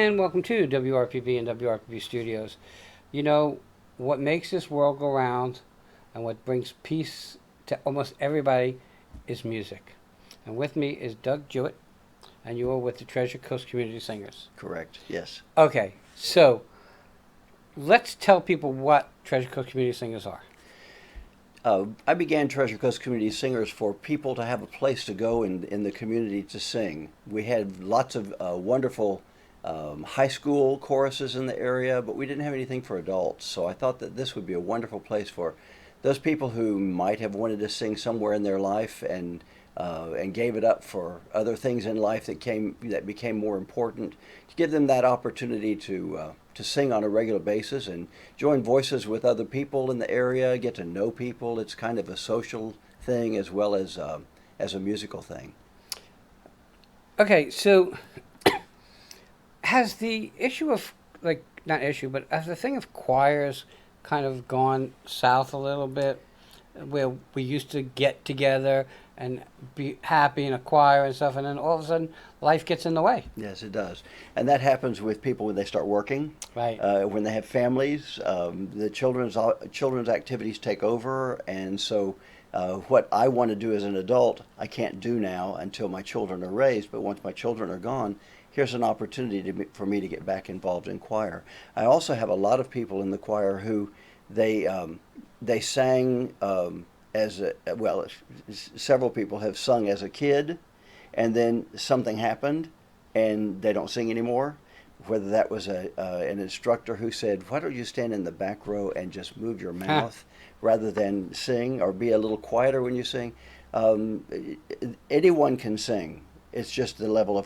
and welcome to WRPB and WRPB Studios. You know, what makes this world go round and what brings peace to almost everybody is music. And with me is Doug Jewett, and you are with the Treasure Coast Community Singers. Correct, yes. Okay, so let's tell people what Treasure Coast Community Singers are. I began Treasure Coast Community Singers for people to have a place to go in the community to sing. We had lots of wonderful high school choruses in the area, but we didn't have anything for adults. So I thought that this would be a wonderful place for those people who might have wanted to sing somewhere in their life and gave it up for other things in life that became more important, to give them that opportunity to sing on a regular basis and join voices with other people in the area, get to know people. It's kind of a social thing as well as a musical thing. Okay, so has the issue of, like, not issue, but has the thing of choirs kind of gone south a little bit, where we used to get together and be happy in a choir and stuff, and then all of a sudden life gets in the way? Yes, it does. And that happens with people when they start working, Right. when they have families, the children's activities take over, and so what I want to do as an adult, I can't do now until my children are raised, but once my children are gone, here's an opportunity for me to get back involved in choir. I also have a lot of people in the choir who they sang several people have sung as a kid, and then something happened, and they don't sing anymore. Whether that was an instructor who said, "Why don't you stand in the back row and just move your mouth rather than sing, or be a little quieter when you sing?" Anyone can sing. It's just the level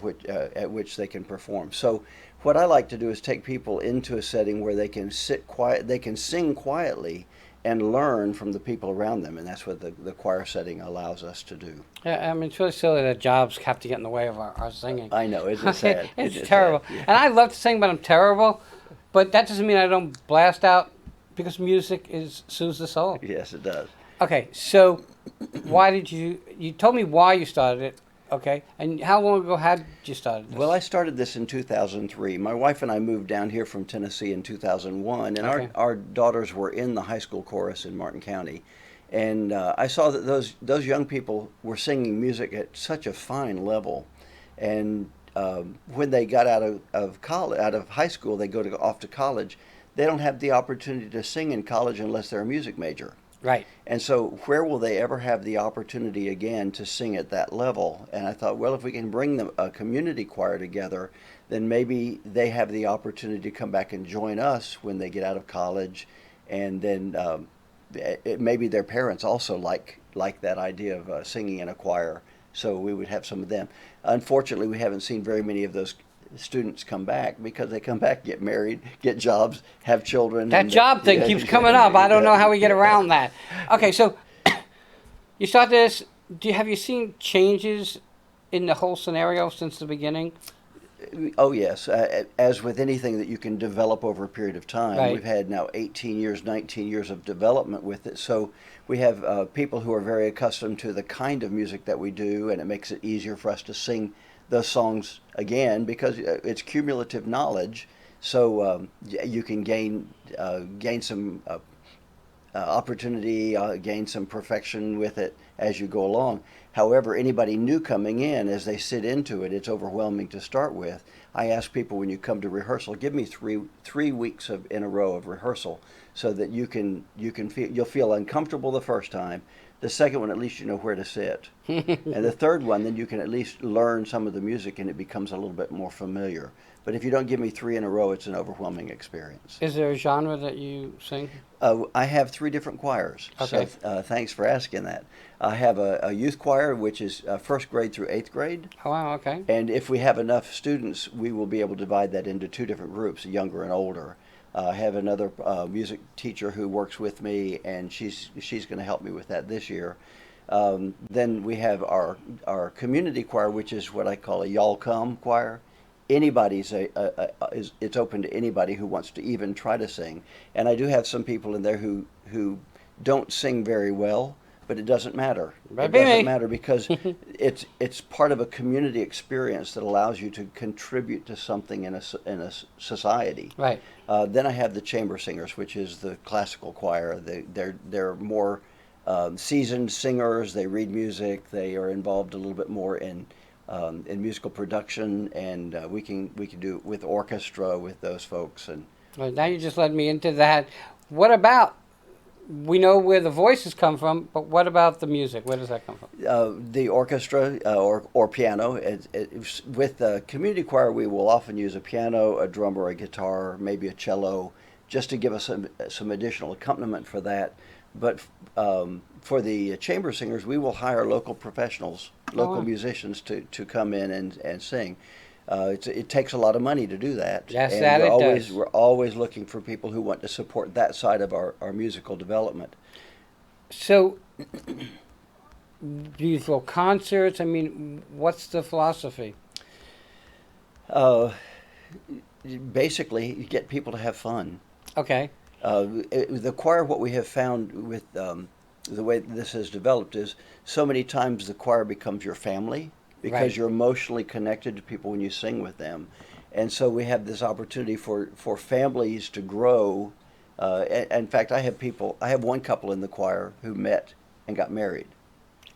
at which they can perform. So what I like to do is take people into a setting where they can sit quiet, they can sing quietly and learn from the people around them, and that's what the choir setting allows us to do. Yeah, I mean, it's really silly that jobs have to get in the way of our singing. I know, isn't it sad? It's terrible. Sad? Yeah. And I love to sing, but I'm terrible. But that doesn't mean I don't blast out, because music soothes the soul. Yes, it does. Okay, so why did you told me why you started it, okay? And how long ago had you started this? Well, I started this in 2003. My wife and I moved down here from Tennessee in 2001, and Okay. our daughters were in the high school chorus in Martin County. And I saw that those young people were singing music at such a fine level. And when they got out of high school, they off to college. They don't have the opportunity to sing in college unless they're a music major. Right. And so where will they ever have the opportunity again to sing at that level? And I thought, well, if we can bring a community choir together, then maybe they have the opportunity to come back and join us when they get out of college. And then maybe their parents also like that idea of singing in a choir. So we would have some of them. Unfortunately, we haven't seen very many of those students come back, because they come back, get married, get jobs, have children. That job thing keeps coming up. I don't know how we get around that. Okay, so you start this. Have you seen changes in the whole scenario since the beginning? Oh, yes. As with anything that you can develop over a period of time, Right. we've had now 18 years, 19 years of development with it. So we have people who are very accustomed to the kind of music that we do, and it makes it easier for us to sing those songs again, because it's cumulative knowledge. So you can gain some opportunity, gain some perfection with it as you go along. However, anybody new coming in, as they sit into it, it's overwhelming to start with. I ask people, when you come to rehearsal, give me three weeks in a row of rehearsal, so that you'll feel uncomfortable the first time. The second one, at least you know where to sit. And the third one, then you can at least learn some of the music, and it becomes a little bit more familiar. But if you don't give me three in a row, it's an overwhelming experience. Is there a genre that you sing? I have three different choirs. Okay. So thanks for asking that. I have a youth choir, which is first grade through eighth grade. Oh, wow, okay. And if we have enough students, we will be able to divide that into two different groups, younger and older. I have another music teacher who works with me, and she's going to help me with that this year. Then we have our community choir, which is what I call a y'all come choir. It's open to anybody who wants to even try to sing. And I do have some people in there who don't sing very well, but it doesn't matter. Might It be doesn't me. matter because it's part of a community experience that allows you to contribute to something in a society. Right. Then I have the chamber singers, which is the classical choir. They're more seasoned singers. They read music. They are involved a little bit more in musical production, and we can do with orchestra with those folks. And Well, now you just led me into that. What about, we know where the voices come from, but what about the music? Where does that come from? the orchestra or piano. With the community choir, we will often use a piano, a drum, or a guitar, maybe a cello, just to give us some additional accompaniment for that. But for the chamber singers, we will hire local professionals, local wow. musicians to come in and sing. It takes a lot of money to do that. Yes, and that we're it always does. we're always looking for people who want to support that side of our musical development. So, do you throw concerts? I mean, what's the philosophy? Uh, Basically, you get people to have fun. Okay. The choir, what we have found with the way this has developed is so many times the choir becomes your family because Right. you're emotionally connected to people when you sing with them. And so we have this opportunity for families to grow. In fact, I have one couple in the choir who met and got married.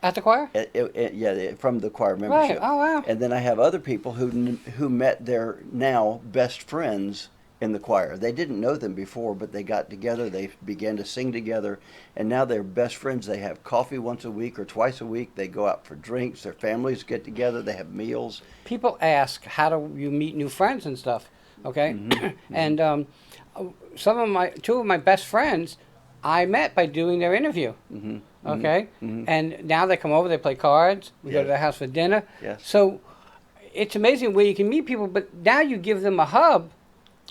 At the choir? Yeah, from the choir Right. membership. Oh, wow. And then I have other people who met their now best friends in the choir. They didn't know them before, but they got together. They began to sing together, and now they're best friends. They have coffee once a week or twice a week. They go out for drinks. Their families get together. They have meals. People ask, how do you meet new friends and stuff? Okay. And two of my best friends, I met by doing their interview. Mm-hmm. Okay. Mhm. And now they come over, they play cards, we go to Yes. their house for dinner. Yes. So it's amazing where you can meet people, but now you give them a hub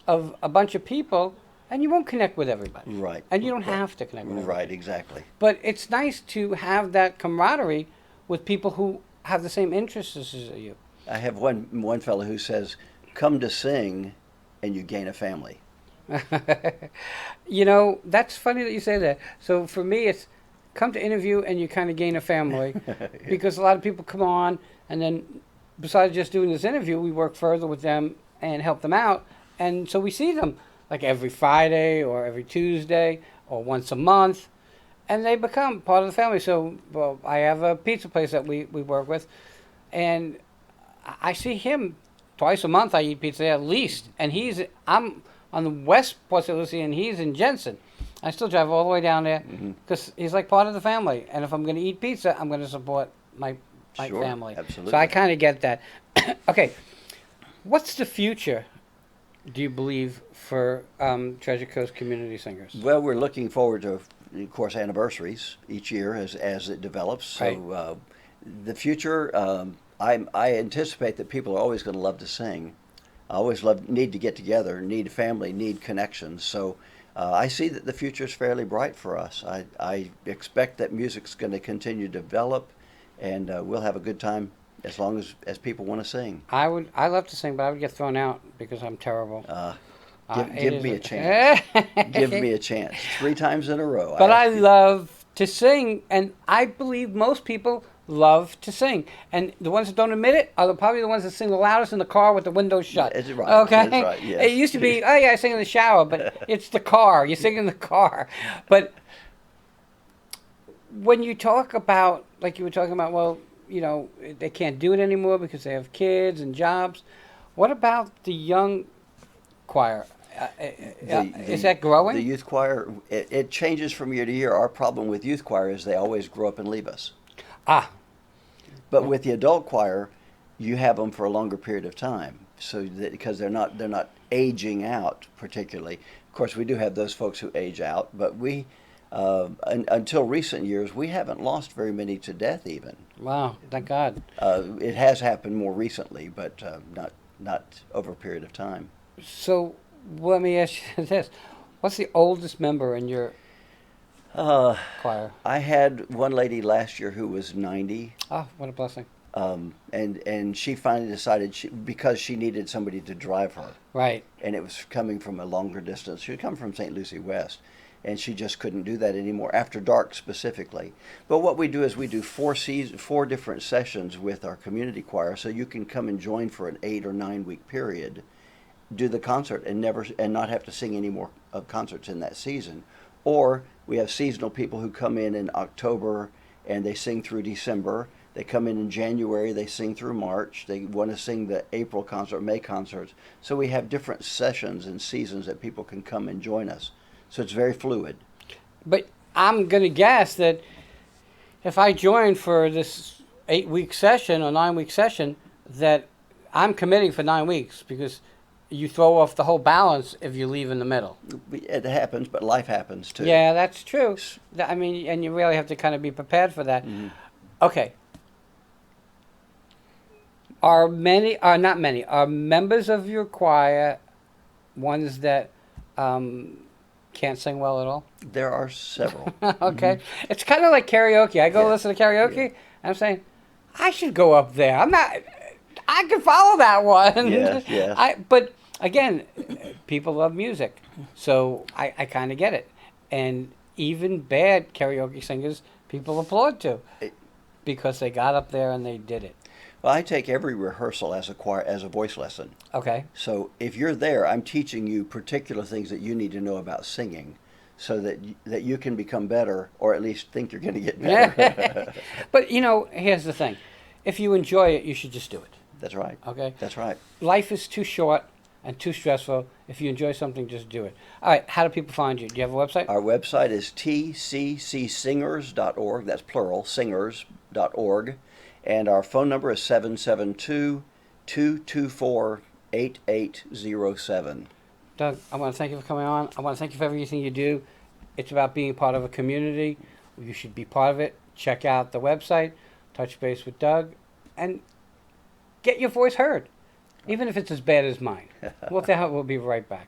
of a bunch of people, and you won't connect with everybody. Right. And you don't have to connect with everybody. Right. Exactly. But it's nice to have that camaraderie with people who have the same interests as you. I have one fellow who says, "Come to sing, and you gain a family." You know, that's funny that you say that. So for me, it's come to interview and you kind of gain a family because a lot of people come on and then besides just doing this interview, we work further with them and help them out. And so we see them like every Friday or every Tuesday or once a month and they become part of the family. So well, I have a pizza place that we work with and I see him twice a month. I eat pizza there at least. And I'm on the west part of Lucy and he's in Jensen. I still drive all the way down there because he's like part of the family. And if I'm going to eat pizza, I'm going to support my Sure, family. absolutely. So I kind of get that. Okay, what's the future, do you believe, for Treasure Coast Community Singers? Well, we're looking forward to, of course, anniversaries each year as it develops. So Right. the future, I anticipate that people are always going to love to sing. I always need to get together, need a family, need connections. So I see that the future is fairly bright for us. I expect that music's going to continue to develop, and we'll have a good time as long as people want to sing. I love to sing, but I would get thrown out because I'm terrible. Give me a chance. Give me a chance. 3 times in a row. But I ask you. love to sing, and I believe most people love to sing. And the ones that don't admit it are probably the ones that sing the loudest in the car with the windows shut. That's right. Okay? That's right, yes. It used to be, oh yeah, I sing in the shower, but it's the car. You sing in the car. But when you talk about, like you were talking about, well, you know, they can't do it anymore because they have kids and jobs. What about the young choir? Is that growing? The youth choir, it changes from year to year. Our problem with youth choir is they always grow up and leave us. Ah, But with the adult choir, you have them for a longer period of time, so because they're not aging out particularly. Of course, we do have those folks who age out, but until recent years, we haven't lost very many to death. Even wow, thank God. it has happened more recently, but not over a period of time. So let me ask you this: what's the oldest member in your Uh, choir? I had one lady last year who was 90. Oh, what a blessing! And she finally decided because she needed somebody to drive her, Right. and it was coming from a longer distance. She would come from St. Lucie West, and she just couldn't do that anymore after dark specifically. But what we do is we do four different sessions with our community choir, so you can come and join for an 8 or 9 week period, do the concert, and not have to sing any more concerts in that season. Or we have seasonal people who come in October and they sing through December. They come in January, they sing through March. They want to sing the April concert, May concerts. So we have different sessions and seasons that people can come and join us. So it's very fluid. But I'm going to guess that if I join for this 8-week session or 9-week session, that I'm committing for 9 weeks, because you throw off the whole balance if you leave in the middle. It happens, but life happens too. Yeah, that's true. I mean, and you really have to kind of be prepared for that. Mm-hmm. Okay. Are members of your choir ones that can't sing well at all? There are several. Okay. It's kind of like karaoke. I go listen to karaoke, and I'm saying, I should go up there. I can follow that one. Yes, yes. But again, people love music, so I kind of get it. And even bad karaoke singers, people applaud to, because they got up there and they did it. Well, I take every rehearsal as a voice lesson. Okay. So if you're there, I'm teaching you particular things that you need to know about singing, so that you can become better, or at least think you're going to get better. But here's the thing: if you enjoy it, you should just do it. That's right. Okay. That's right. Life is too short and too stressful. If you enjoy something, just do it. All right. How do people find you? Do you have a website? Our website is tccsingers.org. That's plural, singers.org. And our phone number is 772-224-8807. Doug, I want to thank you for coming on. I want to thank you for everything you do. It's about being part of a community. You should be part of it. Check out the website, touch base with Doug, and get your voice heard, even if it's as bad as mine. We'll be right back.